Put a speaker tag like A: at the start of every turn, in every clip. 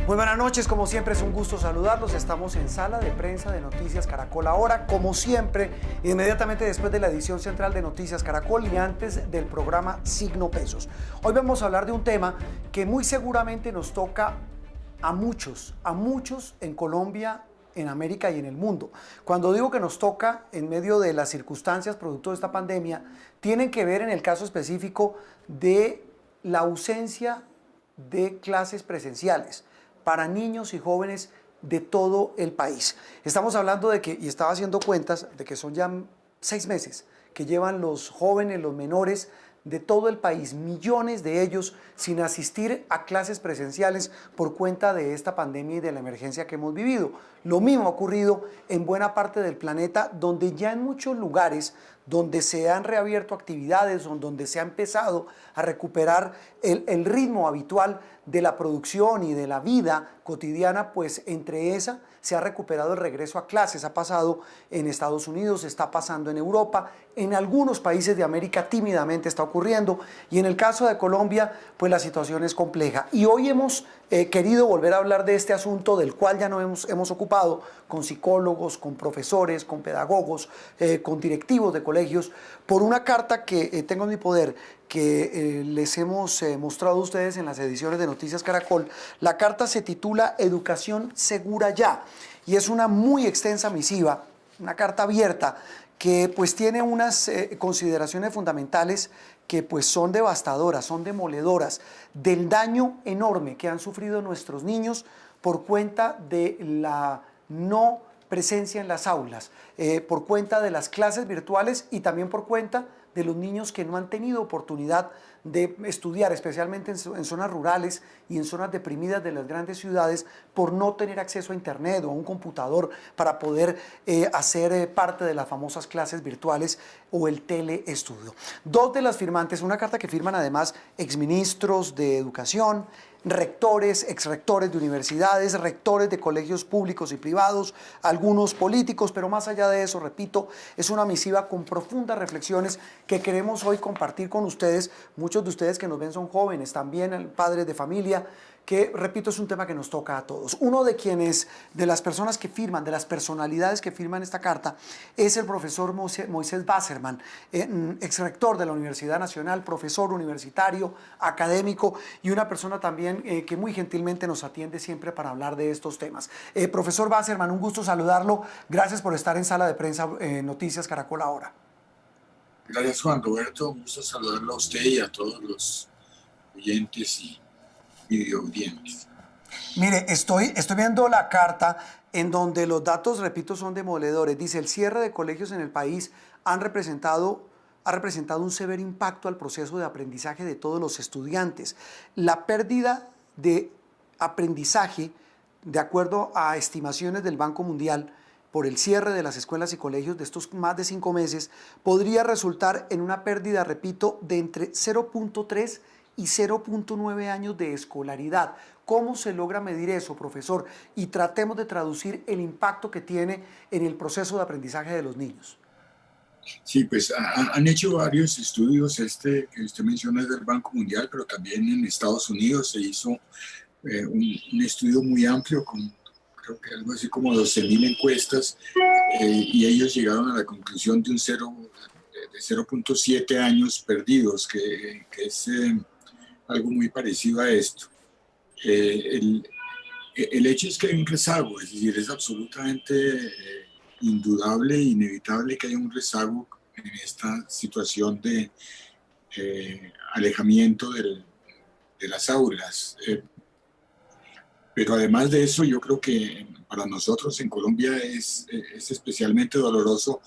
A: Muy buenas noches, como siempre es un gusto saludarlos. Estamos en Sala de Prensa de Noticias Caracol ahora, como siempre, inmediatamente después de la edición central de Noticias Caracol y antes del programa Signo Pesos. Hoy vamos a hablar de un tema que muy seguramente nos toca a muchos en Colombia, en América y en el mundo. Cuando digo que nos toca en medio de las circunstancias producto de esta pandemia, tienen que ver en el caso específico de la ausencia de clases presenciales para niños y jóvenes de todo el país. Estamos hablando de que, y estaba haciendo cuentas, de que son ya 6 meses que llevan los jóvenes, los menores de todo el país, millones de ellos sin asistir a clases presenciales por cuenta de esta pandemia y de la emergencia que hemos vivido. Lo mismo ha ocurrido en buena parte del planeta, donde ya en muchos lugares donde se han reabierto actividades, donde se ha empezado a recuperar el ritmo habitual de la producción y de la vida cotidiana, pues entre esa se ha recuperado el regreso a clases. Ha pasado en Estados Unidos, está pasando en Europa, en algunos países de América tímidamente está ocurriendo, y en el caso de Colombia, pues la situación es compleja. Y hoy hemos querido volver a hablar de este asunto, del cual ya nos hemos ocupado con psicólogos, con profesores, con pedagogos, con directivos de colegios, por una carta que tengo en mi poder, que les hemos mostrado a ustedes en las ediciones de Noticias Caracol. La carta se titula Educación Segura Ya, y es una muy extensa misiva, una carta abierta, que pues tiene unas consideraciones fundamentales que pues son devastadoras, son demoledoras, del daño enorme que han sufrido nuestros niños por cuenta de la no presencia en las aulas, por cuenta de las clases virtuales y también por cuenta de los niños que no han tenido oportunidad de estudiar, especialmente en zonas rurales y en zonas deprimidas de las grandes ciudades, por no tener acceso a internet o a un computador para poder hacer parte de las famosas clases virtuales o el teleestudio. Dos de las firmantes, una carta que firman además exministros de educación, rectores, exrectores de universidades, rectores de colegios públicos y privados, algunos políticos, pero más allá de eso, repito, es una misiva con profundas reflexiones que queremos hoy compartir con ustedes. Muchos de ustedes que nos ven son jóvenes, también padres de familia, que, repito, es un tema que nos toca a todos. Uno de las personas que firman, de las personalidades que firman esta carta, es el profesor Moisés Basserman, exrector de la Universidad Nacional, profesor universitario, académico y una persona también que muy gentilmente nos atiende siempre para hablar de estos temas. Profesor Basserman, un gusto saludarlo. Gracias por estar en Sala de Prensa Noticias Caracol ahora.
B: Gracias, Juan Roberto. Un gusto saludarlo a usted y a todos los oyentes y videoaudientes.
A: Mire, estoy viendo la carta en donde los datos, repito, son demoledores. Dice, el cierre de colegios en el país ha representado un severo impacto al proceso de aprendizaje de todos los estudiantes. La pérdida de aprendizaje, de acuerdo a estimaciones del Banco Mundial, por el cierre de las escuelas y colegios de estos más de 5 meses, podría resultar en una pérdida, repito, de entre 0.3 y 0.9 años de escolaridad. ¿Cómo se logra medir eso, profesor? Y tratemos de traducir el impacto que tiene en el proceso de aprendizaje de los niños.
B: Sí, pues han hecho varios estudios, que usted menciona es del Banco Mundial, pero también en Estados Unidos se hizo un estudio muy amplio con creo que algo así como 12.000 encuestas y ellos llegaron a la conclusión de 0.7 años perdidos, que es algo muy parecido a esto. El hecho es que hay un rezago, es decir, es absolutamente indudable e inevitable que haya un rezago en esta situación de alejamiento de las aulas. Pero además de eso, yo creo que para nosotros en Colombia es especialmente doloroso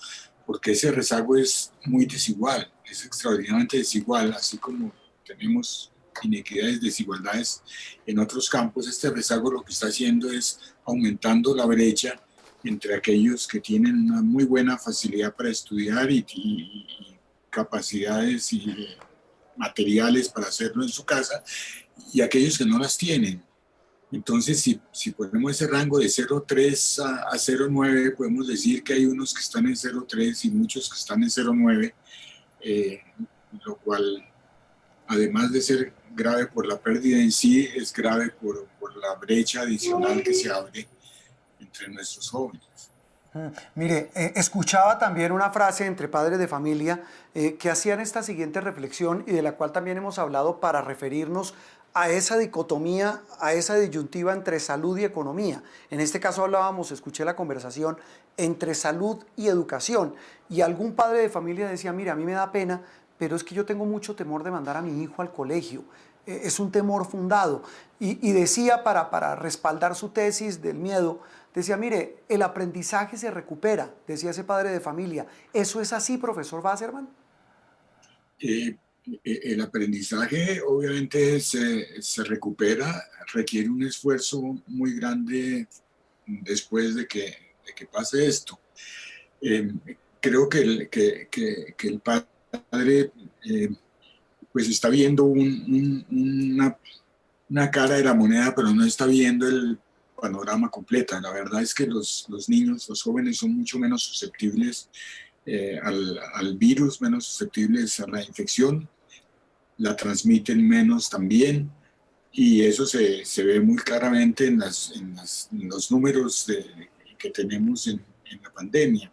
B: porque ese rezago es muy desigual, es extraordinariamente desigual, así como tenemos inequidades, desigualdades en otros campos. Este rezago lo que está haciendo es aumentando la brecha entre aquellos que tienen una muy buena facilidad para estudiar y capacidades y materiales para hacerlo en su casa, y aquellos que no las tienen. Entonces, si ponemos ese rango de 0,3 a 0,9, podemos decir que hay unos que están en 0,3 y muchos que están en 0,9, lo cual además de ser grave por la pérdida en sí, es grave por la brecha adicional que se abre entre nuestros jóvenes.
A: Mire, escuchaba también una frase entre padres de familia que hacían esta siguiente reflexión y de la cual también hemos hablado para referirnos a esa dicotomía, a esa disyuntiva entre salud y economía. En este caso hablábamos, escuché la conversación entre salud y educación, y algún padre de familia decía, mira, a mí me da pena, pero es que yo tengo mucho temor de mandar a mi hijo al colegio. Es un temor fundado. Y decía, para respaldar su tesis del miedo, decía, mire, el aprendizaje se recupera, decía ese padre de familia. ¿Eso es así, profesor Wasserman?
B: Eh, el aprendizaje obviamente se recupera, requiere un esfuerzo muy grande después de que pase esto. Eh, Creo que el padre pues está viendo una cara de la moneda, pero no está viendo el panorama completo. La verdad es que los niños, los jóvenes son mucho menos susceptibles al virus, menos susceptibles a la infección, la transmiten menos también, y eso se ve muy claramente en los números que tenemos en la pandemia.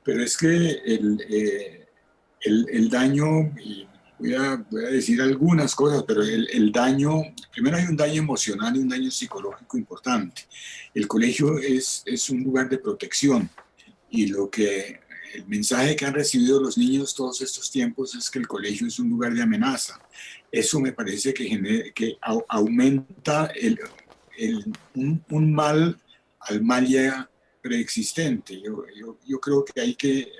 B: Pero es que el daño, y voy a decir algunas cosas, pero el daño, primero hay un daño emocional y un daño psicológico importante. El colegio es un lugar de protección, y el mensaje que han recibido los niños todos estos tiempos es que el colegio es un lugar de amenaza. Eso me parece que aumenta un mal al mal ya preexistente. Yo creo que hay que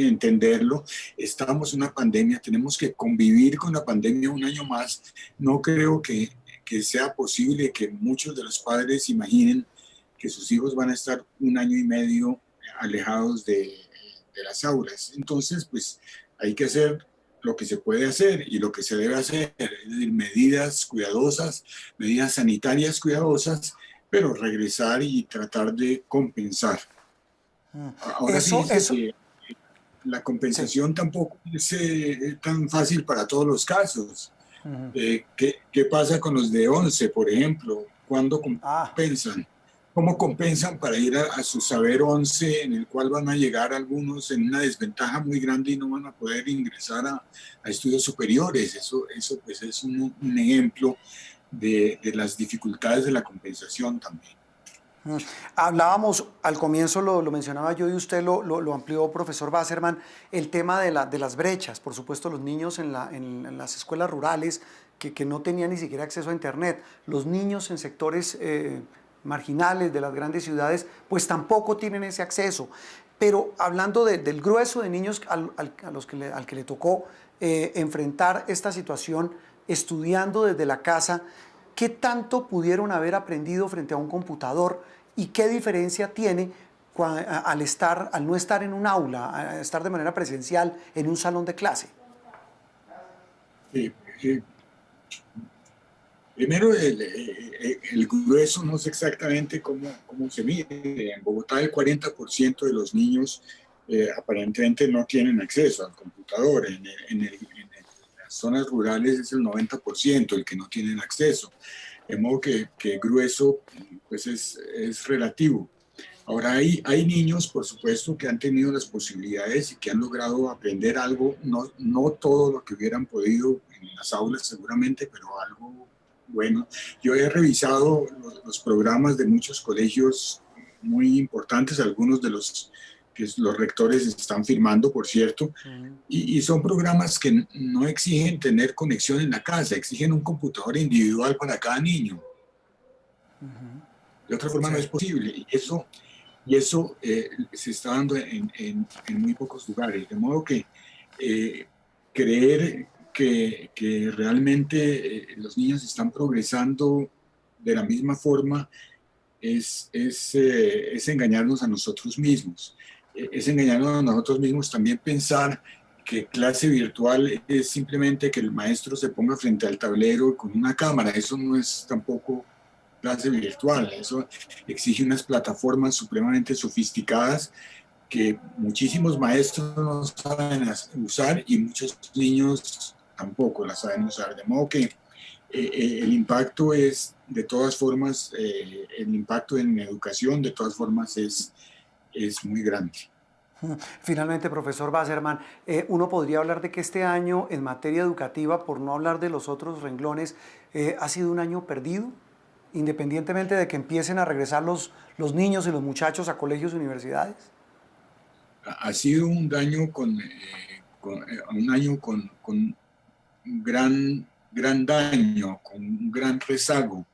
B: entenderlo. Estamos en una pandemia, tenemos que convivir con la pandemia un año más. No creo que sea posible que muchos de los padres imaginen que sus hijos van a estar un año y medio alejados de las aulas. Entonces, pues hay que hacer lo que se puede hacer y lo que se debe hacer, es decir, medidas cuidadosas, medidas sanitarias cuidadosas, pero regresar y tratar de compensar. Ahora fíjense
A: Eso,
B: que la
A: sí.
B: compensación tampoco es tan fácil para todos los casos. ¿Qué pasa con los de 11, por ejemplo? ¿Cuándo
A: Ah,
B: compensan? ¿Cómo compensan para ir a su saber 11, en el cual van a llegar algunos en una desventaja muy grande y no van a poder ingresar a estudios superiores? Eso pues es un ejemplo de las dificultades de la compensación también.
A: hablábamos, al comienzo lo mencionaba yo y usted lo amplió, profesor Wasserman, el tema de las brechas. Por supuesto, los niños en las escuelas rurales que no tenían ni siquiera acceso a Internet, los niños en sectores marginales de las grandes ciudades, pues tampoco tienen ese acceso. Pero hablando del grueso de niños al que le tocó enfrentar esta situación estudiando desde la casa, ¿qué tanto pudieron haber aprendido frente a un computador y qué diferencia tiene al no estar en un aula, a estar de manera presencial en un salón de clase?
B: Eh, eh, Primero, el grueso no sé exactamente cómo se mide. En Bogotá el 40% de los niños aparentemente no tienen acceso al computador. En las zonas rurales es el 90% el que no tienen acceso. De modo que grueso pues es relativo. Ahora hay niños, por supuesto, que han tenido las posibilidades y que han logrado aprender algo, no todo lo que hubieran podido en las aulas seguramente, pero algo bueno. Yo he revisado los programas de muchos colegios muy importantes, algunos de los que los rectores están firmando, por cierto, y son programas que no exigen tener conexión en la casa, exigen un computador individual para cada niño. De otra forma
A: Sí.
B: no es posible, y eso se está dando en muy pocos lugares. De modo que creer que realmente los niños están progresando de la misma forma es engañarnos a nosotros mismos. Es engañarnos a nosotros mismos también pensar que clase virtual es simplemente que el maestro se ponga frente al tablero con una cámara. Eso no es tampoco clase virtual. Eso exige unas plataformas supremamente sofisticadas que muchísimos maestros no saben usar y muchos niños tampoco la saben usar. De modo que el impacto es, de todas formas, el impacto en educación, de todas formas, es muy grande.
A: Finalmente, profesor Basserman, uno podría hablar de que este año en materia educativa, por no hablar de los otros renglones, ha sido un año perdido, independientemente de que empiecen a regresar los niños y los muchachos a colegios y universidades.
B: Ha sido un daño un año con un gran daño, con un gran rezago.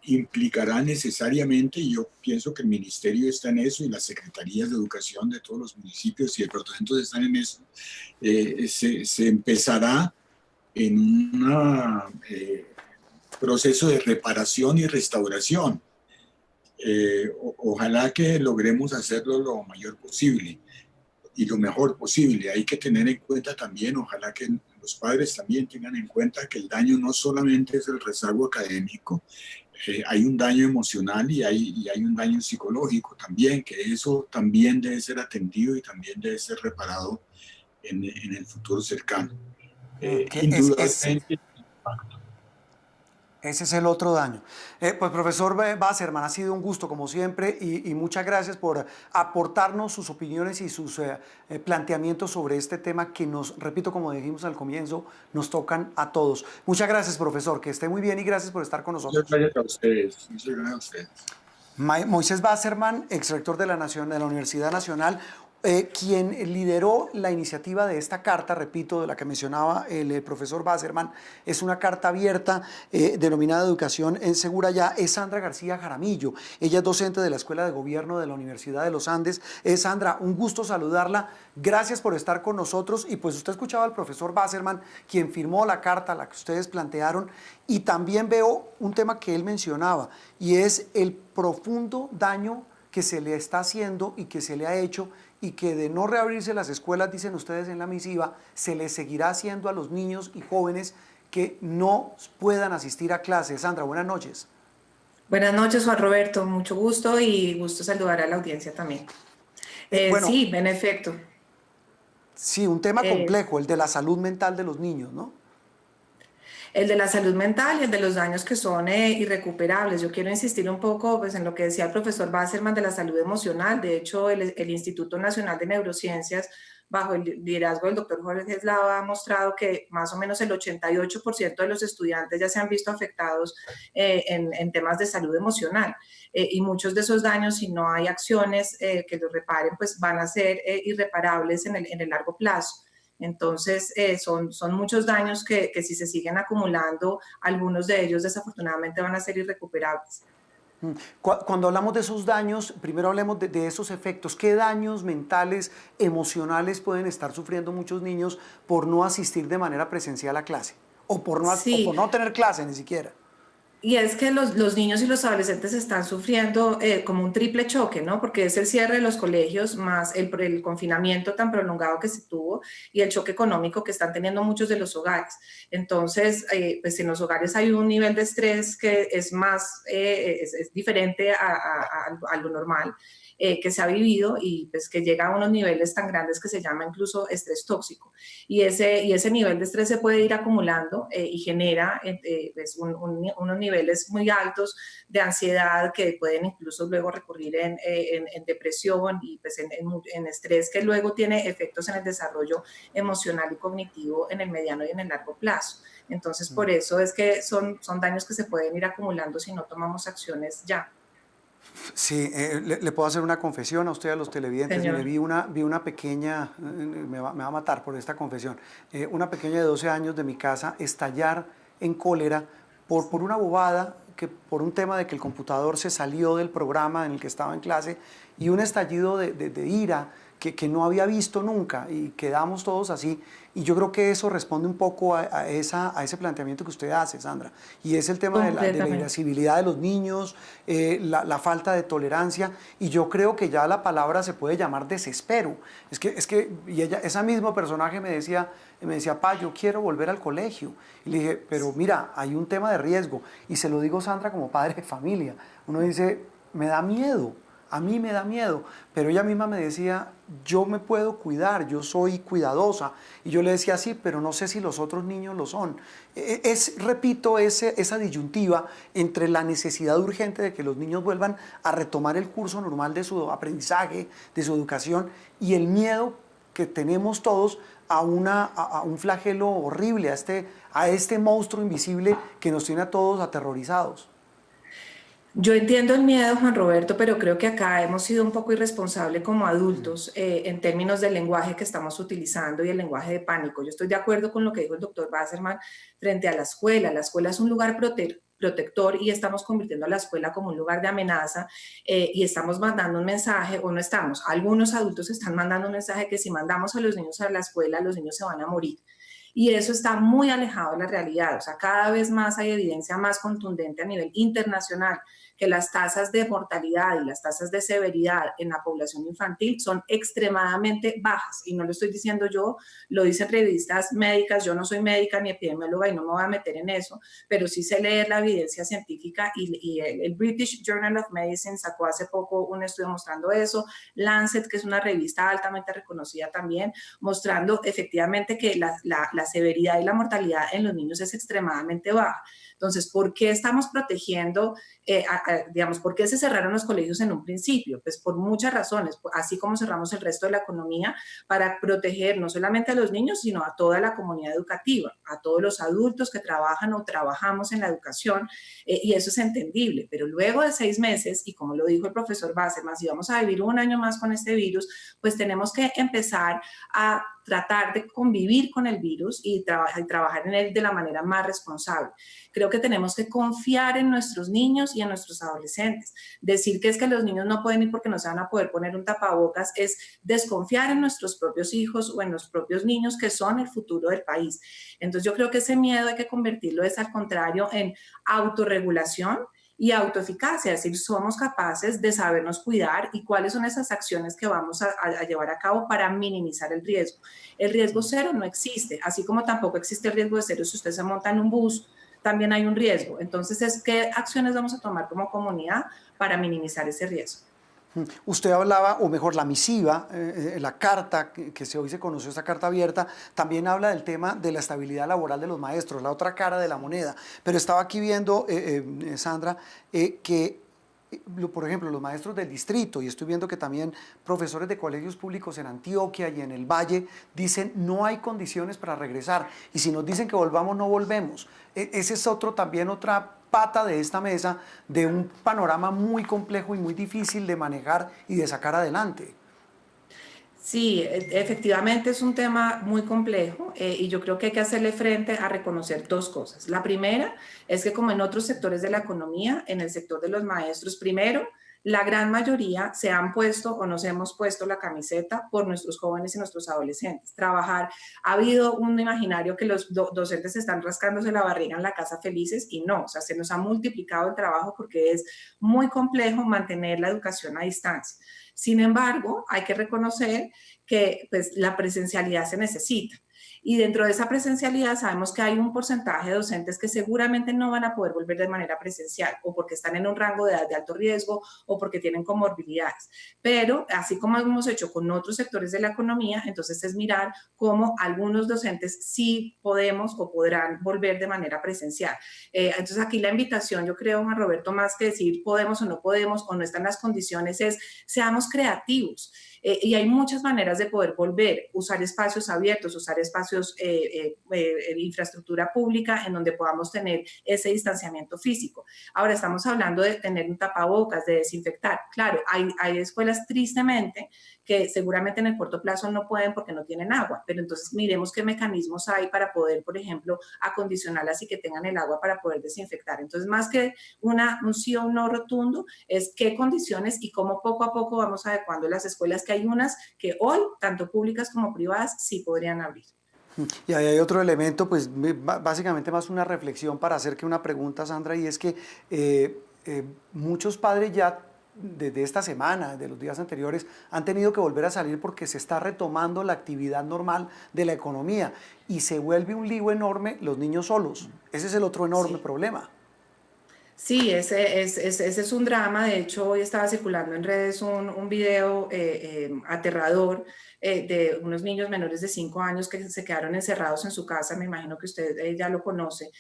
B: Implicará necesariamente, y yo pienso que el ministerio está en eso y las secretarías de educación de todos los municipios y departamentos están en eso, se empezará en un proceso de reparación y restauración. Ojalá que logremos hacerlo lo mayor posible y lo mejor posible. Hay que tener en cuenta también, ojalá que los padres también tengan en cuenta que el daño no solamente es el rezago académico, hay un daño emocional y hay un daño psicológico también, que eso también debe ser atendido y también debe ser reparado en el futuro cercano. Indudablemente.
A: Ese es el otro daño. Pues profesor Basserman, ha sido un gusto como siempre y muchas gracias por aportarnos sus opiniones y sus planteamientos sobre este tema que nos, repito, como dijimos al comienzo, nos tocan a todos. Muchas gracias, profesor, que esté muy bien y gracias por estar con nosotros.
B: Muchas gracias a ustedes. Muchas gracias a ustedes.
A: Moisés Basserman, exrector de la Universidad Nacional, quien lideró la iniciativa de esta carta, repito, de la que mencionaba el profesor Basserman, es una carta abierta denominada Educación en Segura Ya, es Sandra García Jaramillo. Ella es docente de la Escuela de Gobierno de la Universidad de los Andes. Sandra, un gusto saludarla, gracias por estar con nosotros y pues usted escuchaba al profesor Basserman, quien firmó la carta, la que ustedes plantearon, y también veo un tema que él mencionaba y es el profundo daño que se le está haciendo y que se le ha hecho y que de no reabrirse las escuelas, dicen ustedes en la misiva, se les seguirá haciendo a los niños y jóvenes que no puedan asistir a clases. Sandra, buenas noches.
C: Buenas noches, Juan Roberto, mucho gusto y gusto saludar a la audiencia también.
A: Bueno,
C: sí, en efecto.
A: Sí, un tema complejo, el de la salud mental de los niños, ¿no?
C: El de la salud mental y el de los daños que son irrecuperables. Yo quiero insistir un poco pues, en lo que decía el profesor Basserman de la salud emocional. De hecho, el Instituto Nacional de Neurociencias, bajo el liderazgo del doctor Jorge Eslava, ha mostrado que más o menos el 88% de los estudiantes ya se han visto afectados en temas de salud emocional. Y muchos de esos daños, si no hay acciones que los reparen, pues van a ser irreparables en el largo plazo. Entonces, son muchos daños que si se siguen acumulando, algunos de ellos desafortunadamente van a ser irrecuperables.
A: Cuando hablamos de esos daños, primero hablemos de esos efectos. ¿Qué daños mentales, emocionales pueden estar sufriendo muchos niños por no asistir de manera presencial a clase? O por no tener clase ni siquiera.
C: Y es que los niños y los adolescentes están sufriendo como un triple choque, ¿no? Porque es el cierre de los colegios más el confinamiento tan prolongado que se tuvo y el choque económico que están teniendo muchos de los hogares. Entonces, pues en los hogares hay un nivel de estrés que es más, es diferente a lo normal. Que se ha vivido y pues que llega a unos niveles tan grandes que se llama incluso estrés tóxico. Y ese nivel de estrés se puede ir acumulando y genera pues unos niveles muy altos de ansiedad que pueden incluso luego recurrir en depresión y pues en estrés que luego tiene efectos en el desarrollo emocional y cognitivo en el mediano y en el largo plazo. Entonces, por eso es que son daños que se pueden ir acumulando si no tomamos acciones ya.
A: Sí, le puedo hacer una confesión a usted, a los televidentes. Mire, vi una pequeña, me va a matar por esta confesión, una pequeña de 12 años de mi casa estallar en cólera por una bobada, por un tema de que el computador se salió del programa en el que estaba en clase y un estallido de ira que no había visto nunca y quedamos todos así. Y yo creo que eso responde un poco a ese planteamiento que usted hace, Sandra. Y es el tema de la irascibilidad de los niños, la falta de tolerancia. Y yo creo que ya la palabra se puede llamar desespero. Y esa mismo personaje me decía, pa, yo quiero volver al colegio. Y le dije, pero mira, hay un tema de riesgo. Y se lo digo, Sandra, como padre de familia. Uno dice, me da miedo. a mí me da miedo, pero ella misma me decía, yo me puedo cuidar, yo soy cuidadosa, y yo le decía, sí, pero no sé si los otros niños lo son. Repito, esa disyuntiva entre la necesidad urgente de que los niños vuelvan a retomar el curso normal de su aprendizaje, de su educación, y el miedo que tenemos todos a un flagelo horrible, a este monstruo invisible que nos tiene a todos aterrorizados.
C: Yo entiendo el miedo, Juan Roberto, pero creo que acá hemos sido un poco irresponsables como adultos en términos del lenguaje que estamos utilizando y el lenguaje de pánico. Yo estoy de acuerdo con lo que dijo el doctor Wasserman frente a la escuela. La escuela es un lugar protector y estamos convirtiendo a la escuela como un lugar de amenaza y estamos mandando un mensaje, o no estamos, algunos adultos están mandando un mensaje que si mandamos a los niños a la escuela, los niños se van a morir. Y eso está muy alejado de la realidad. O sea, cada vez más hay evidencia más contundente a nivel internacional que las tasas de mortalidad y las tasas de severidad en la población infantil son extremadamente bajas. Y no lo estoy diciendo yo, lo dicen revistas médicas. Yo no soy médica ni epidemióloga y no me voy a meter en eso, pero sí sé leer la evidencia científica y el British Journal of Medicine sacó hace poco un estudio mostrando eso. Lancet, que es una revista altamente reconocida también, mostrando efectivamente que la severidad y la mortalidad en los niños es extremadamente baja. Entonces, ¿por qué estamos protegiendo, digamos, por qué se cerraron los colegios en un principio? Pues por muchas razones, así como cerramos el resto de la economía, para proteger no solamente a los niños, sino a toda la comunidad educativa, a todos los adultos que trabajan o trabajamos en la educación, y eso es entendible. Pero luego de 6 meses, y como lo dijo el profesor Wasserman, si vamos a vivir un año más con este virus, pues tenemos que empezar a tratar de convivir con el virus y trabajar en él de la manera más responsable. Creo que tenemos que confiar en nuestros niños y en nuestros adolescentes. Decir que es que los niños no pueden ir porque no se van a poder poner un tapabocas es desconfiar en nuestros propios hijos o en los propios niños que son el futuro del país. Entonces yo creo que ese miedo hay que convertirlo es al contrario en autorregulación y autoeficacia, es decir, somos capaces de sabernos cuidar y cuáles son esas acciones que vamos a llevar a cabo para minimizar el riesgo. El riesgo cero no existe, así como tampoco existe el riesgo de cero si usted se monta en un bus, también hay un riesgo. Entonces, ¿qué acciones vamos a tomar como comunidad para minimizar ese riesgo?
A: Usted hablaba, o mejor, la misiva, la carta, que hoy se conoció, esta carta abierta, también habla del tema de la estabilidad laboral de los maestros, la otra cara de la moneda. Pero estaba aquí viendo, Sandra, que, por ejemplo, los maestros del distrito, y estoy viendo que también profesores de colegios públicos en Antioquia y en el Valle, dicen no hay condiciones para regresar. Y si nos dicen que volvamos, no volvemos. Ese es también otra pata de esta mesa, de un panorama muy complejo y muy difícil de manejar y de sacar adelante.
C: Sí, efectivamente es un tema muy complejo y yo creo que hay que hacerle frente a reconocer 2 cosas. La primera es que como en otros sectores de la economía, en el sector de los maestros, primero, la gran mayoría se han puesto o nos hemos puesto la camiseta por nuestros jóvenes y nuestros adolescentes. Ha habido un imaginario que los docentes están rascándose la barriga en la casa felices y no, o sea, se nos ha multiplicado el trabajo porque es muy complejo mantener la educación a distancia. Sin embargo, hay que reconocer que pues, la presencialidad se necesita. Y dentro de esa presencialidad sabemos que hay un porcentaje de docentes que seguramente no van a poder volver de manera presencial o porque están en un rango de edad de alto riesgo o porque tienen comorbilidades. Pero así como hemos hecho con otros sectores de la economía, entonces es mirar cómo algunos docentes sí podemos o podrán volver de manera presencial. Entonces aquí la invitación, yo creo, Juan Roberto, más que decir podemos o no están las condiciones, es seamos creativos. Y hay muchas maneras de poder volver, usar espacios abiertos, usar espacios, infraestructura pública en donde podamos tener ese distanciamiento físico. Ahora estamos hablando de tener un tapabocas, de desinfectar. Claro, hay escuelas tristemente que seguramente en el corto plazo no pueden porque no tienen agua, pero entonces miremos qué mecanismos hay para poder, por ejemplo, acondicionarlas y que tengan el agua para poder desinfectar. Entonces, más que un sí o un no rotundo, es qué condiciones y cómo poco a poco vamos adecuando las escuelas, que hay unas que hoy, tanto públicas como privadas, sí podrían abrir.
A: Y ahí hay otro elemento, pues básicamente más una reflexión para hacer que una pregunta, Sandra, y es que muchos padres ya desde esta semana, de los días anteriores, han tenido que volver a salir porque se está retomando la actividad normal de la economía y se vuelve un lío enorme los niños solos. Ese es el otro enorme problema.
C: Sí, ese es un drama. De hecho, hoy estaba circulando en redes un video aterrador de unos niños menores de 5 años que se quedaron encerrados en su casa. Me imagino que usted ya lo conoce,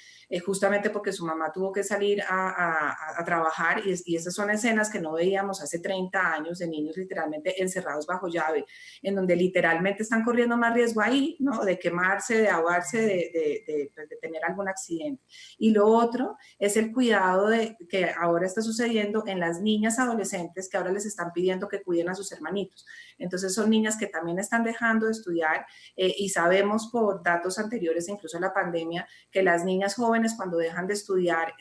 C: justamente porque su mamá tuvo que salir a trabajar y esas son escenas que no veíamos hace 30 años de niños literalmente encerrados bajo llave, en donde literalmente están corriendo más riesgo ahí, ¿no? De quemarse, de ahogarse, de tener algún accidente. Y lo otro es el cuidado que ahora está sucediendo en las niñas adolescentes que ahora les están pidiendo que cuiden a sus hermanitos. Entonces son niñas que también están dejando de estudiar y sabemos por datos anteriores, incluso a la pandemia, que las niñas jóvenes cuando dejan de estudiar,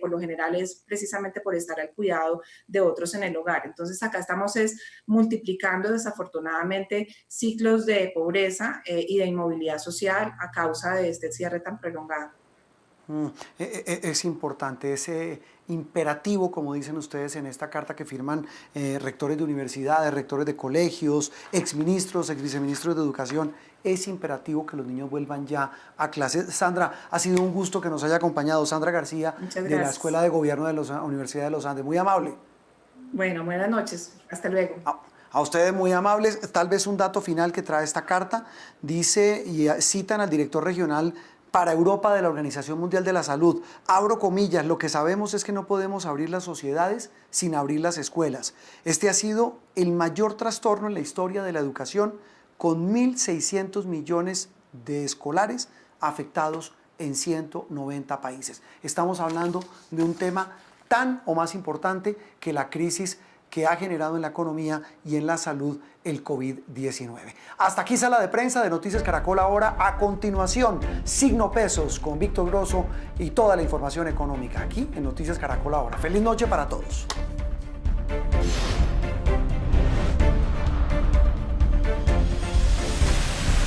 C: por lo general es precisamente por estar al cuidado de otros en el hogar. Entonces acá estamos multiplicando desafortunadamente ciclos de pobreza y de inmovilidad social a causa de este cierre tan prolongado.
A: Es importante ese imperativo, como dicen ustedes en esta carta que firman rectores de universidades, rectores de colegios, exministros, exviceministros de educación. Es imperativo que los niños vuelvan ya a clases. Sandra, ha sido un gusto que nos haya acompañado. Sandra García, de la Escuela de Gobierno de la Universidad de los Andes. Muy amable.
C: Bueno, buenas noches. Hasta luego.
A: A ustedes muy amables. Tal vez un dato final que trae esta carta. Dice y citan al director regional para Europa de la Organización Mundial de la Salud. Abro comillas, lo que sabemos es que no podemos abrir las sociedades sin abrir las escuelas. Este ha sido el mayor trastorno en la historia de la educación, con 1.600 millones de escolares afectados en 190 países. Estamos hablando de un tema tan o más importante que la crisis que ha generado en la economía y en la salud el COVID-19. Hasta aquí Sala de Prensa de Noticias Caracol Ahora. A continuación, Signo Pesos con Víctor Grosso y toda la información económica aquí en Noticias Caracol Ahora. Feliz noche para todos.